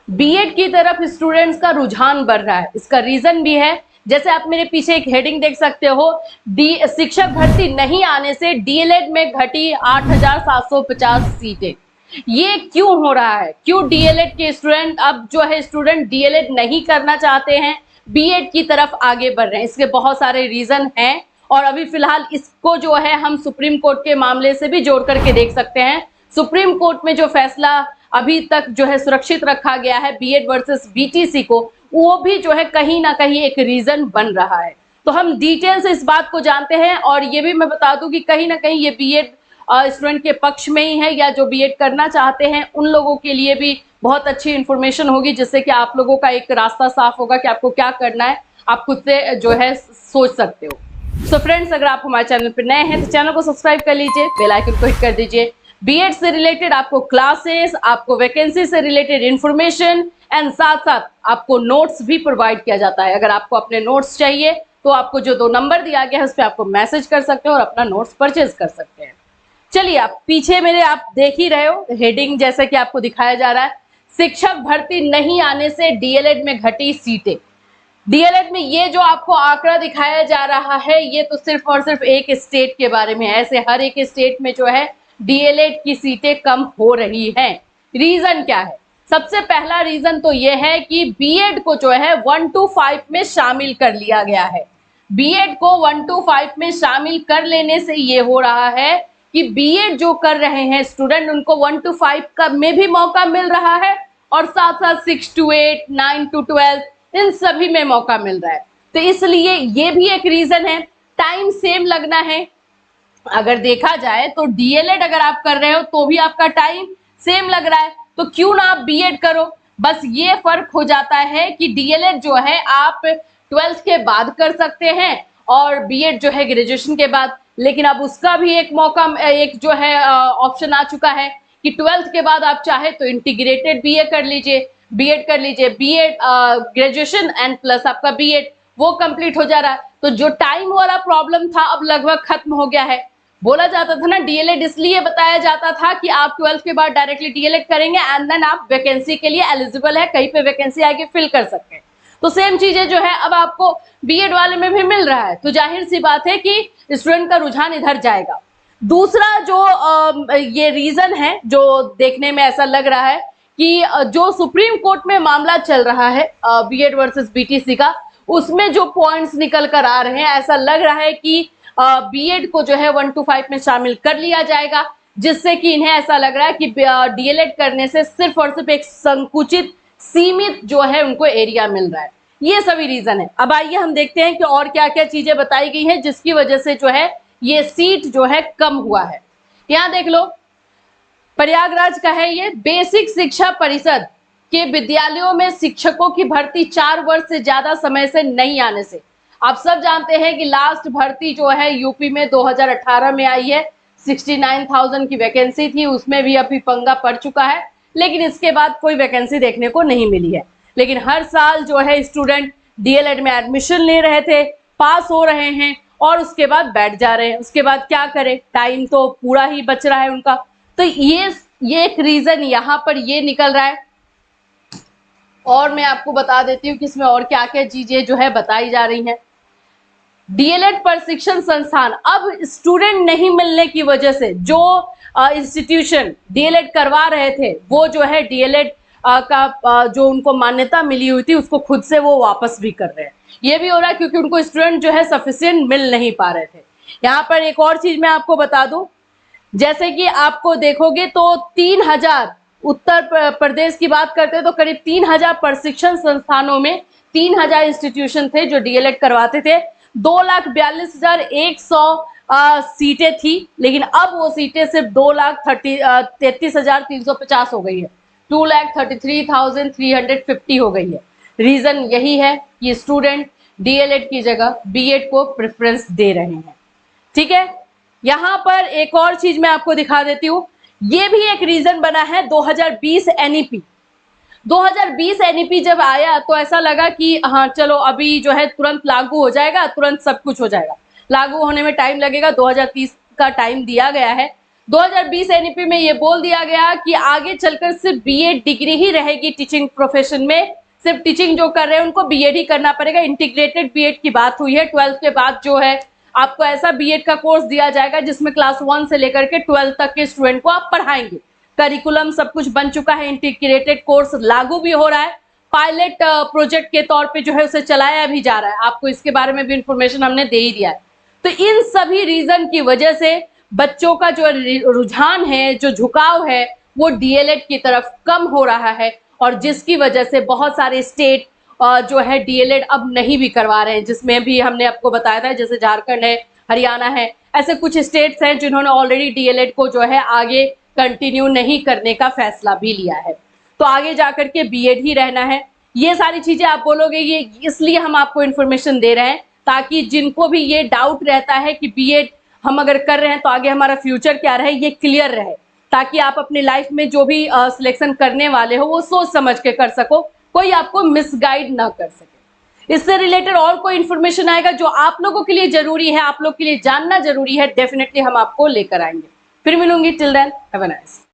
BEd की तरफ students का रुझान बढ़ रहा है। इसका रीजन भी है, जैसे आप मेरे पीछे एक हेडिंग देख सकते हो, शिक्षक भर्ती नहीं आने से डीएलएड में घटी 8,750 सीटें। ये क्यों हो रहा है? क्यों डीएलएड के स्टूडेंट अब जो है स्टूडेंट डीएलएड नहीं करना चाहते हैं, बीएड की तरफ आगे बढ़ रहे हैं? इसके बहुत सारे रीजन हैं और अभी फिलहाल इसको जो है हम सुप्रीम कोर्ट के मामले से भी जोड़ करके देख सकते हैं। सुप्रीम कोर्ट में जो फैसला अभी तक जो है सुरक्षित रखा गया है बीएड वर्सेस बीटीसी को, वो भी जो है कहीं ना कहीं एक रीजन बन रहा है। तो हम डिटेल से इस बात को जानते हैं और ये भी मैं बता दूं कि कहीं ना कहीं ये बीएड स्टूडेंट के पक्ष में ही है, या जो बीएड करना चाहते हैं उन लोगों के लिए भी बहुत अच्छी इंफॉर्मेशन होगी, जिससे कि आप लोगों का एक रास्ता साफ होगा कि आपको क्या करना है, आप खुद से जो है सोच सकते हो। सो फ्रेंड्स, अगर आप हमारे चैनल पर नए हैं तो चैनल को सब्सक्राइब कर लीजिए, बेल आइकन को हिट कर दीजिए। बीएड से रिलेटेड आपको क्लासेस, आपको वैकेंसी से रिलेटेड इंफॉर्मेशन एंड साथ साथ आपको नोट्स भी प्रोवाइड किया जाता है। अगर आपको अपने नोट्स चाहिए तो आपको जो 2 नंबर दिया गया है उस पर आपको मैसेज कर सकते हो और अपना नोट्स परचेज कर सकते हैं। चलिए, आप पीछे मेरे आप देख ही रहे हो हेडिंग, जैसे कि आपको दिखाया जा रहा है, शिक्षक भर्ती नहीं आने से डीएलएड में घटी सीटें। डीएलएड में ये जो आपको आंकड़ा दिखाया जा रहा है, ये तो सिर्फ और सिर्फ एक स्टेट के बारे में है। ऐसे हर एक स्टेट में जो है डीएलएड की सीटें कम हो रही हैं। रीजन क्या है? सबसे पहला रीजन तो यह है कि बीएड को जो है 1 to 5 में शामिल कर लिया गया है। बीएड को 1 to 5 में शामिल कर लेने से ये हो रहा है कि बीएड जो कर रहे हैं स्टूडेंट, उनको 1 to 5 का में भी मौका मिल रहा है और साथ साथ 6 to 8, 9 to 12 इन सभी में मौका मिल रहा है। तो इसलिए ये भी एक रीजन है। टाइम सेम लगना है। अगर देखा जाए तो डीएलएड अगर आप कर रहे हो तो भी आपका टाइम सेम लग रहा है, तो क्यों ना आप बीएड करो। बस ये फर्क हो जाता है कि डीएलएड जो है आप 12th के बाद कर सकते हैं और बीएड जो है ग्रेजुएशन के बाद। लेकिन अब उसका भी एक मौका, एक जो है ऑप्शन आ चुका है कि 12th के बाद आप चाहे तो इंटीग्रेटेड बीए कर लीजिए, बीएड कर लीजिए, बीएड ग्रेजुएशन एंड प्लस आपका बीएड वो कंप्लीट हो जा रहा है। तो जो टाइम वाला प्रॉब्लम था अब लगभग खत्म हो गया है। बोला जाता था ना, डीएलएड इसलिए बताया जाता था कि आप 12th के बाद डायरेक्टली डीएलएड करेंगे एंड देन आप वैकेंसी के लिए एलिजिबल है, कहीं पे वैकेंसी आके फिल कर सकते हैं। तो सेम चीजें जो है अब आपको बीएड वाले में भी मिल रहा है, तो जाहिर सी बात है कि स्टूडेंट का रुझान इधर जाएगा। दूसरा जो ये रीजन है जो देखने में ऐसा लग रहा है कि जो सुप्रीम कोर्ट में मामला चल रहा है बीएड वर्सेस बीटीसी का, उसमें जो पॉइंट्स निकल कर आ रहे हैं, ऐसा लग रहा है कि बीएड को जो है 1 to 5 में शामिल कर लिया जाएगा, जिससे कि इन्हें ऐसा लग रहा है कि डीएलएड करने से सिर्फ और सिर्फ एक संकुचित सीमित जो है उनको एरिया मिल रहा है। ये सभी रीजन है। अब आइए हम देखते हैं कि और क्या क्या चीजें बताई गई हैं जिसकी वजह से जो है ये सीट जो है कम हुआ है। यहाँ देख लो, प्रयागराज का है ये, बेसिक शिक्षा परिषद के विद्यालयों में शिक्षकों की भर्ती 4 वर्ष से ज्यादा समय से नहीं आने से। आप सब जानते हैं कि लास्ट भर्ती जो है यूपी में 2018 में आई है, 69,000 की वैकेंसी थी, उसमें भी अभी पंगा पड़ चुका है, लेकिन इसके बाद कोई वैकेंसी देखने को नहीं मिली है। लेकिन हर साल जो है स्टूडेंट डीएलएड में एडमिशन ले रहे थे, पास हो रहे हैं और उसके बाद बैठ जा रहे हैं। उसके बाद क्या करें, टाइम तो पूरा ही बच रहा है उनका। तो ये एक रीजन यहाँ पर ये निकल रहा है। और मैं आपको बता देती हूँ कि इसमें और क्या क्या चीजें जो है बताई जा रही हैं। डीएलएड प्रशिक्षण संस्थान, अब स्टूडेंट नहीं मिलने की वजह से जो इंस्टीट्यूशन डीएलएड करवा रहे थे वो जो है डीएलएड का जो उनको मान्यता मिली हुई थी उसको खुद से वो वापस भी कर रहे हैं। ये भी हो रहा है क्योंकि उनको स्टूडेंट जो है सफिशिएंट मिल नहीं पा रहे थे। यहाँ पर एक और चीज मैं आपको बता दूं, जैसे कि आपको देखोगे तो 3000 उत्तर प्रदेश की बात करते हैं तो करीब 3000 प्रशिक्षण संस्थानों में 3000 इंस्टीट्यूशन थे जो डीएलएड करवाते थे। 2,42,100 सीटें थी, लेकिन अब वो सीटें सिर्फ 2,33,350 हो गई है, 2,33,350 हो गई है। रीजन यही है कि स्टूडेंट डीएलएड की जगह बीएड को प्रेफरेंस दे रहे हैं। ठीक है, यहाँ पर एक और चीज मैं आपको दिखा देती हूँ, ये भी एक रीजन बना है 2020 एनईपी। 2020 एनईपी जब आया तो ऐसा लगा कि हाँ चलो अभी जो है तुरंत लागू हो जाएगा, तुरंत सब कुछ हो जाएगा। लागू होने में टाइम लगेगा, 2030 का टाइम दिया गया है। 2020 एनईपी में ये बोल दिया गया कि आगे चलकर सिर्फ बीएड डिग्री ही रहेगी टीचिंग प्रोफेशन में, सिर्फ टीचिंग जो कर रहे हैं उनको बीएड ही करना पड़ेगा। इंटीग्रेटेड बीएड की बात हुई है। 12th के बाद जो है आपको ऐसा बीएड का कोर्स दिया जाएगा जिसमें क्लास 1 से लेकर के 12 तक के स्टूडेंट को आप पढ़ाएंगे। करिकुलम सब कुछ बन चुका है, इंटीग्रेटेड कोर्स लागू भी हो रहा है, पायलट प्रोजेक्ट के तौर पे जो है उसे चलाया भी जा रहा है। आपको इसके बारे में भी इंफॉर्मेशन हमने दे ही दिया है। तो इन सभी रीजन की वजह से बच्चों का जो रुझान है, जो झुकाव है, वो डीएलएड की तरफ कम हो रहा है, और जिसकी वजह से बहुत सारे स्टेट जो है डीएलएड अब नहीं भी करवा रहे हैं, जिसमें भी हमने आपको बताया था, जैसे झारखंड है, हरियाणा है, ऐसे कुछ स्टेट्स हैं जिन्होंने ऑलरेडी डीएलएड को जो है आगे कंटिन्यू नहीं करने का फैसला भी लिया है। तो आगे जाकर के बीएड ही रहना है। ये सारी चीजें आप बोलोगे, ये इसलिए हम आपको इन्फॉर्मेशन दे रहे हैं ताकि जिनको भी ये डाउट रहता है कि बीएड हम अगर कर रहे हैं तो आगे हमारा फ्यूचर क्या रहे, ये क्लियर रहे, ताकि आप अपनी लाइफ में जो भी सिलेक्शन करने वाले हो वो सोच समझ के कर सको, कोई आपको मिसगाइड ना कर सके। इससे रिलेटेड और कोई इन्फॉर्मेशन आएगा जो आप लोगों के लिए जरूरी है, आप लोग के लिए जानना जरूरी है, डेफिनेटली हम आपको लेकर आएंगे। फिर मिलूंगी, till then have a nice.